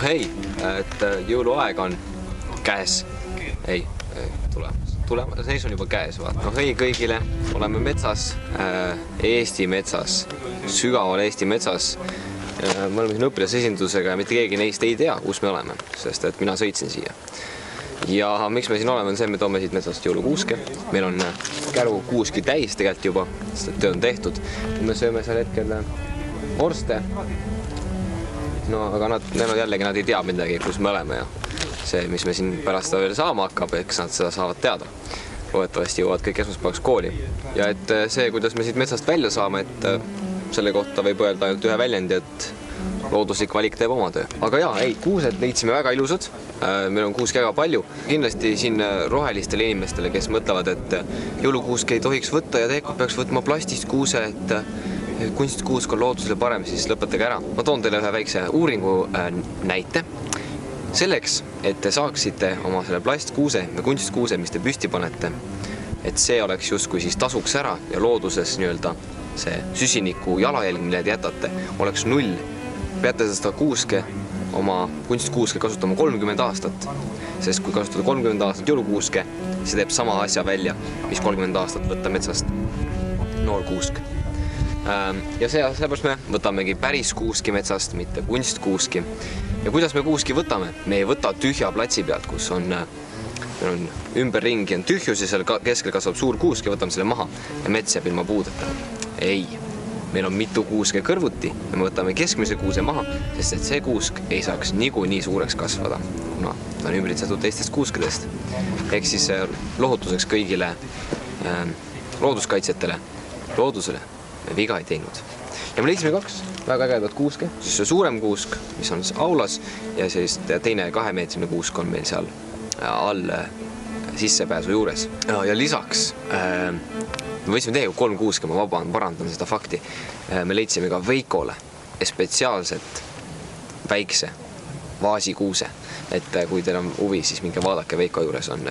hei, et jõuluaeg on käes. Ei, tulemas, seis on juba käes, vaata. No hei kõigile, oleme metsas, Eesti metsas, sügaval Eesti metsas. Me oleme siin õpilasesindusega ja mitte keegi neist ei tea, kus me oleme, sest et mina sõitsin siia. Ja miks me siin oleme, on see, me toome siit metsast jõulukuuske. Meil on kärukuuski täis tegelikult juba, sest töö on tehtud. Me sööme seal hetkel vorste. No, aga nad jällegi nad ei tea midagi, kus me oleme ja see, mis me siin pärast veel saama hakkab, eks nad seda saavad teada. Loodetavasti jõuavad kõik esmaspäevaks kooli. Ja et see, kuidas me siit metsast välja saame, et selle kohta võib öelda ainult ühe väljendi, et looduslik valik teeb oma töö. Aga jaa, kuused leidsime väga ilusad. Meil on kuuski väga palju. Kindlasti siin rohelistele inimestele, kes mõtlevad, et jõulukuuski ei tohiks võtta ja tegelikult peaks võtma plastist kuuse, et kunstkuusk on loodusele parem, siis lõpetage ära. Ma toon teile ühe väikse uuringu näite. Selleks, et te saaksite oma selle plastkuuse ja kunstkuuse, mis te püsti panete, et see oleks justkui siis tasuks ära ja looduses nii-öelda see süsiniku jalajälg, mille te jätate, oleks 0. Peate seda kuuske, oma kunstkuuske kasutama 30 aastat, sest kui kasutada 30 aastat jõulukuuske, see teeb sama asja välja, mis 30 aastat võtta metsast noor kuusk. Ja sellepärast me võtamegi päris kuuski metsast, mitte kunstkuuski. Ja kuidas me kuuski võtame? Me ei võta tühja platsi pealt, kus on ümberringi on tühjus ja seal keskel kasvab suur kuusk ja võtame selle maha ja mets jääb ilma puudeta. Ei, meil on mitu kuuske kõrvuti ja me võtame keskmise kuuse maha, sest et see kuusk ei saaks nii suureks kasvada, kuna ta on ümbritsetud teistest kuuskedest. Ehk siis lohutuseks kõigile looduskaitsjatele, loodusele me viga ei teinud. Ja me leidsime 2 väga ägedat kuuske, siis see suurem kuusk, mis on aulas ja siis teine 2-meetrine kuusk on meil seal all sissepääsu juures. Ja lisaks me võtsime teiega 3 kuuske, ma parandan seda fakti. Me leidsime ka Veikole spetsiaalselt väikse vaasikuuse. Et kui teil on huvi, siis minge vaadake, Veiko juures on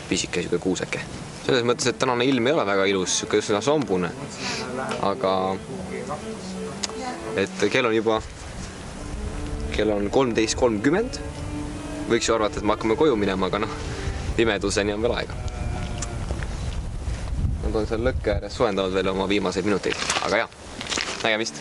pisike kuuseke. Selles mõttes, et tänane ilm ei ole väga ilus, üsna sombune, aga et kell on 13.30. Võiks ju arvata, et me hakkame koju minema, aga pimeduseni on veel aega. Nad on seal lõkke ääres soojendavad veel oma viimaseid minuteid, aga jah, nägemist!